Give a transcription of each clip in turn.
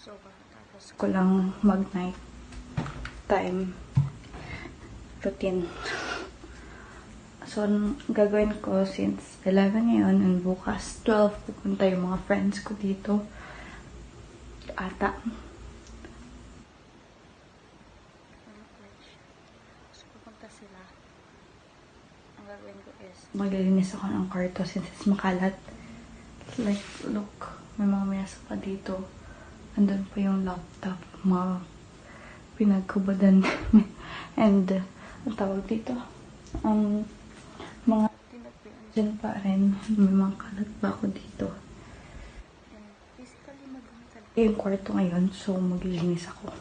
So, tapos ko lang mag-night time routine. So, gagawin ko since 11 ngayon and bukas 12 pupunta yung mga friends ko dito. Ata. So, pupunta sila. Ang gagawin ko is maglilinis ako ng kwarto since it's makalat. Like, look. May mga mesa pa dito. Andun pa yung laptop. Mga pinagkubadan. And, ang tawag dito. Mga tinagpian dyan pa rin. May mga kalat pa ako dito. And physically maganda yung kwarto ngayon. So, maglilinis ako.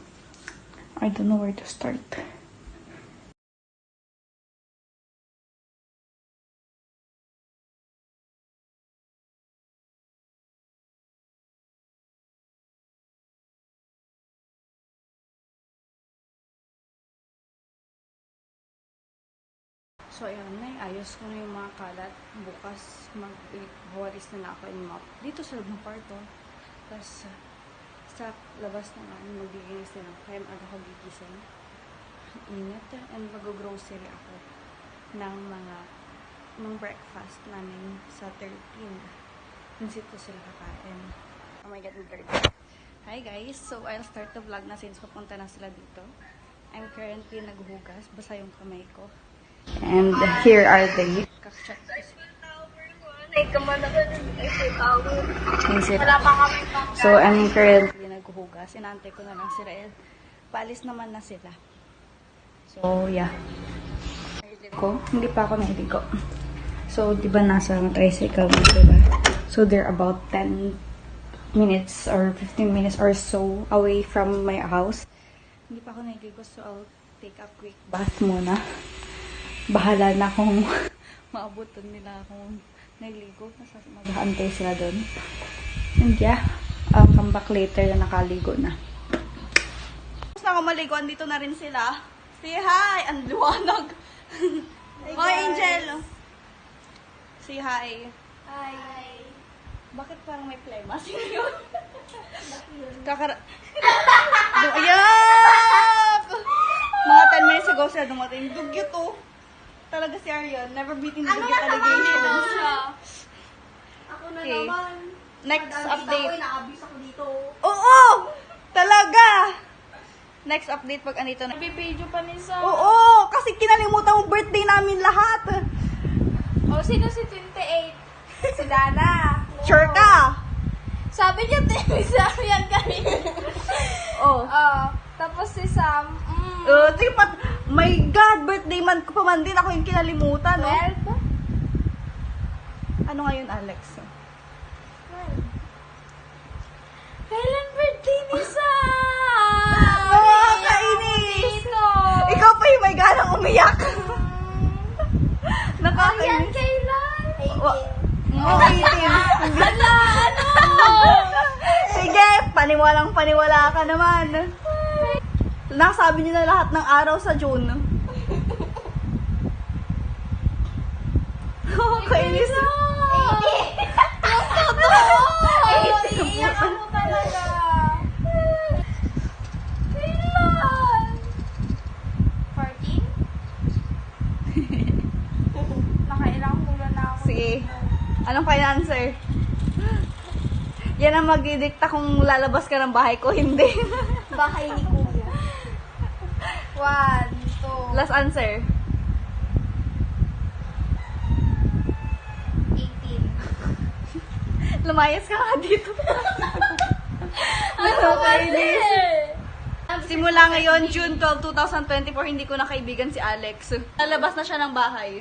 I don't know where to start. So, ayun, ayos ko na yung mga kalat. Bukas, magwawalis na lang ako yung map. Dito sa loob ng kwarto. Tapos, sa labas naman, magliginis din ako. Kaya aga ako gigising. Init. And mag-grocery ako ng mga breakfast namin sa 13. Dito sila kakain. Oh my God, I'm dirty. Hi guys! So, I'll start the vlog na since papunta na sila dito. I'm currently naghuhugas. Basa yung kamay ko. And here are they. So, I'm currently naghuhugas. Inantay ko na lang sila. Paalis naman na sila. So, yeah. Hindi pa ako nailigo. So, di ba nasa tricycle na sila? So, they're about 10 minutes or 15 minutes or so away from my house. Hindi pa ako nailigo. So, I'll take a quick bath muna. Bahala na kung maabutan nila akong naligo. Mag-aantay sila doon. And yeah, I'll come back later na nakaligo na. Tapos na ako maligo, andito na rin sila. Say hi! Ang liwanag! Hi, Angel! Say hi! Hi! Bakit parang may plema? Sino yun? Ayak! Mga 10 minutes ago sila dumating. Dugyot to. Talaga si Arion. Never beating the dugyot allegations. Ako na Okay. naman. Next update. Ako, inaabis ako dito. Oo! Talaga! Next update pag andito na. Bibidyo pa ni Sam. Oo! Kasi kinalimutan mo birthday namin lahat. O, sino si 28? Si Dana. Sure ka? Sabi niya, Sam yan kanina. Oh. Tapos si Sam, Sige pa, my God, birthday month ko pa man din. Ako yung kinalimutan, no? 12? Ano ngayon, Alex? Kailan birthday ni Sam? Nakakainis! Ikaw pa yung may ganang umiyak. Ayan, Nakakainis. kailan? Oo, 18. Ala, ano? Sige, paniwalang-paniwala ka naman. Nasabi niyo na lahat ng araw sa June. Kainis. Yung totoo! Iiyak ako talaga. Kailan? 14? Nakailang bulan na ako. Sige. Anong final answer? Yan ang magdidikta kung lalabas ka ng bahay ko, hindi. Bahay ni Kuya. 1, 2, Last answer. 18. Lumayas ka nga dito. Ano kasi? Simula ngayon, June 12, 2024, hindi ko na kaibigan si Alex. Lalabas na siya ng bahay.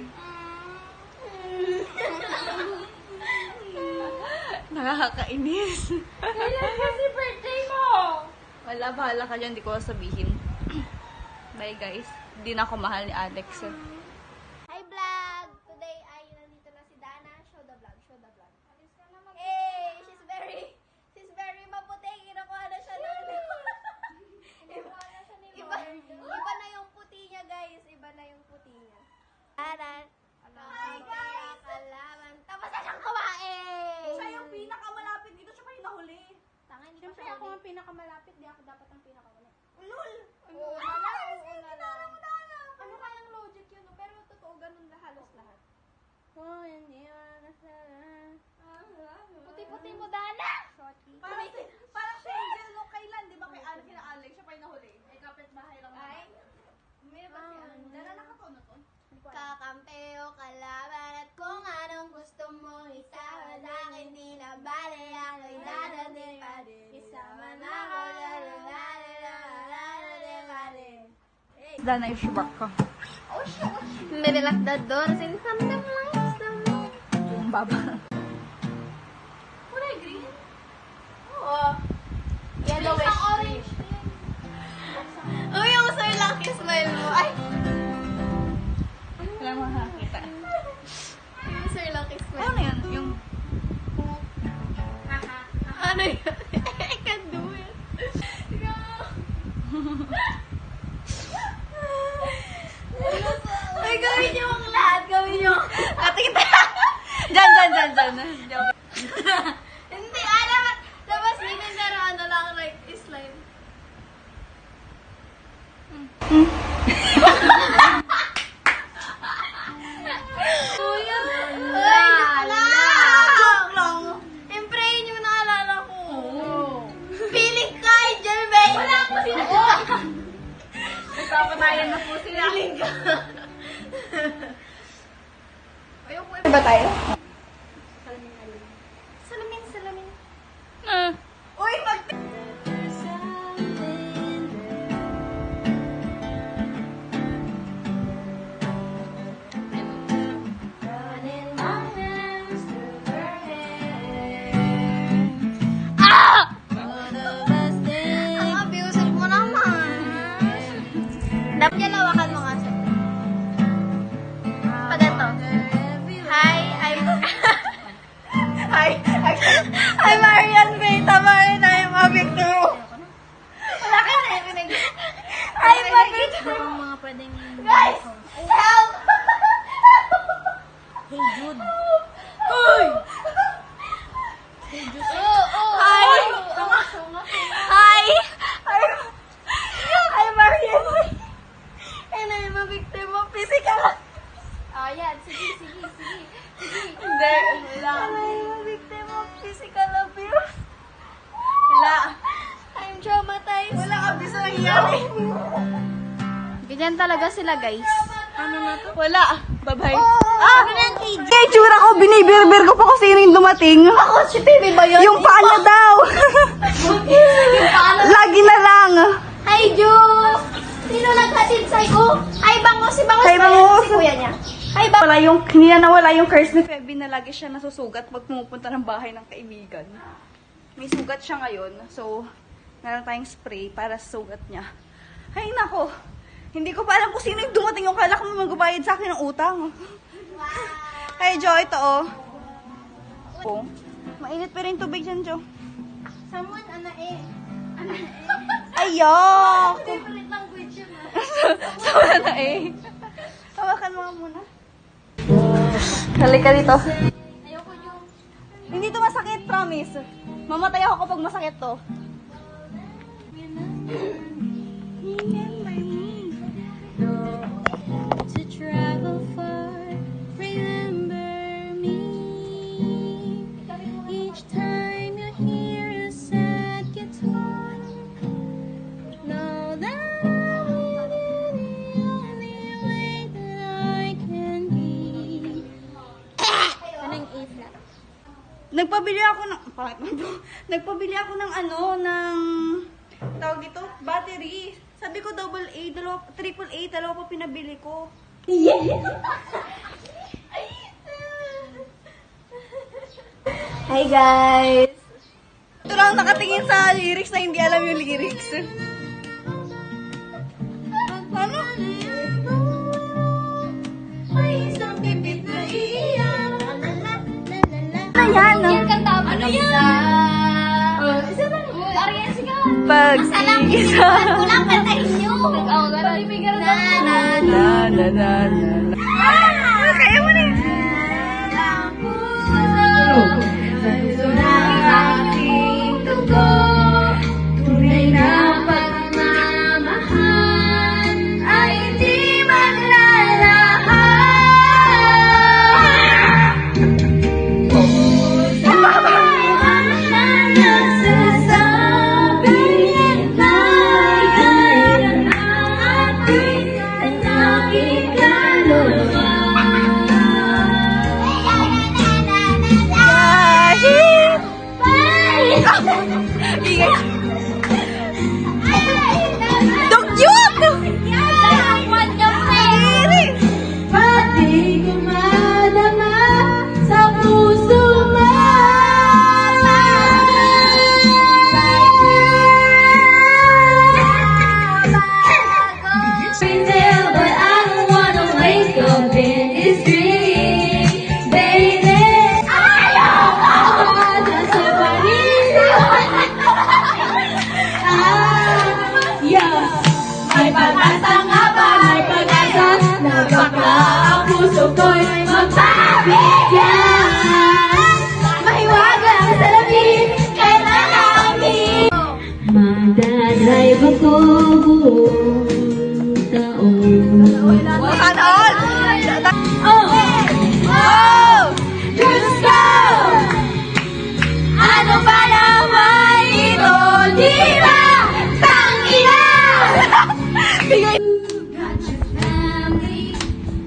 Nakakainis. Kailan kasi birthday mo? Wala, bahala ka dyan. Hindi ko sabihin. Bye, guys. Hindi na ako mahal ni Alex. Hi vlog! Today ay nandito na si Dana. Show the vlog, show the vlog. Hey! She's very maputi. Kinukuha na siya nun. Iba na yung puti niya, guys. Iba na yung puti niya. Dana. Hi, guys! Kalaman. Tapos na siyang kumain! Siya yung pinakamalapit dito. Siya pa yung nahuli. Tanga, hindi ko Siyempre siya ako ang pinakamalapit Puti-puti mo, Dana! Parang si Angel nung kailan, di ba kay kina Alex, siya pa yung nahuli. Ay, kapit-bahay lang. Ay, Meron ba si Angel? Dala nakatono to? kakampi o kalaban at kung anong gusto mo isama lang hindi na bale ako'y dadating pa din isama na ako dadating pa din. Dana yung shubak ko. Maybe lock the doors and some them lights them. Yung baba. Kulay green? Oo. Yellowish. Orange. Uy, yung sir lucky smile mo. Ay! Wala makakita. Yung sir lucky smile. Ano yun? Yung... Ano yun? I can't do it. Ay, gawin niyo ang lahat. Gawin niyo. Katikita! Diyan. Hindi, alam. Labas dito pero ano lang, like, slime. Kuya! Ay, joke lang! Imprayin yung naalala ko. Piling ka, Angel May! Wala ako sila! Nagpapatayan na po sila. Piling ka! Ayoko ba tayo? Salamin. Uy, mag... Ang abusive mo naman. Dapat niya lawakan mo nga siya. Pag ito. Hi, Marian Beta. Marian, I'm a victim. Wala ka na yung Hi, Victor. mga pwedeng... Guys! Help! Hey, Jude. Uy! Hi! Hi! Hi, Marian. Ano yung mga victim mo? Physical. Oh, yan. Sige. Hindi. Wala. Ano yung mga victim mo? Physical abuse? Wala. I'm traumatized. Walang abuse na nangyari. Ganyan talaga sila, guys. Ano na to? Wala. Bye-bye. Ganyan, KJ. Kaya tsura ko, binibir-bir ko pa kung sino yung dumating. Ako, si TV ba yun? Yung paa niya daw. Lagi na lang. Hi, Jules! Sino naghatid sa'yo? Ay, Bangos. Si Bangos Kay ba yun? Bangos. Si kuya niya. Hi, Bangos. Wala yung, hindi na nawala yung curse ni Feby na lagi siya nasusugat pag pumupunta ng bahay ng kaibigan. May sugat siya ngayon, so meron tayong spray para sa sugat niya. Ay, nako. Hindi ko pa alam kung sino yung dumating yung kala ko magbabayad sa akin ng utang. Hey, Jo, ito oh. Oh. Mainit pa rin tubig dyan, Jo. Someone, Ayok! Favorite language yun, Sama na eh. Hawakan mo nga muna. Halika dito. Ayoko yung... Hindi to masakit, promise. Mamatay ako kapag masakit to. Remember me. To travel far, remember me. Each time you hear a sad guitar, know that I'll be the only way that I can be. Anong A-flat? Nagpabili ako ng... Nagpabili ako ng ano, ng... Tawag dito, battery. Sabi ko AA, triple A, dalawa pa pinabili ko. Hi guys! Ito lang nakatingin sa lyrics na hindi alam yung lyrics. Ano? Ano yan? Ano yan? Ariel, sige. Pag-isa. Kulang kantahin nyo. Oo, gano'n. Na, na, na, na. Kaya mo na yun. Tunay na pagmamahal ay di maglalahan. puso ko'y magpapabigyan. Mahiwaga ang salamin, kailangan amin. Magdadrive ako buong taon. Sana all! Oh! Oh! Diyos ko! Ano ba naman ito? Di ba? Tangina! Bigay! Got your family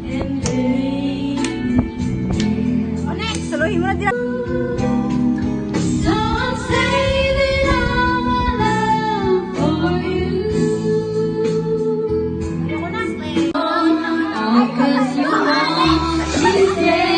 and me. Suluhin mo na din. So I'm saving all my love for you. Oh, 'cause you want me say,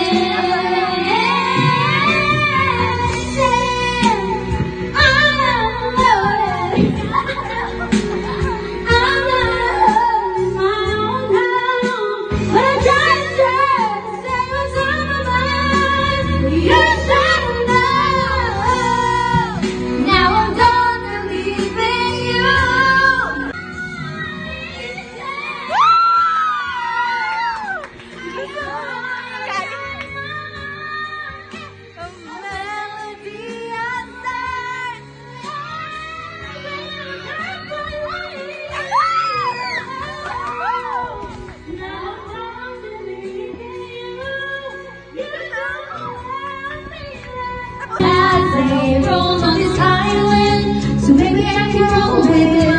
now I'm done believing you. As they roll on this island, so maybe I can roll with it.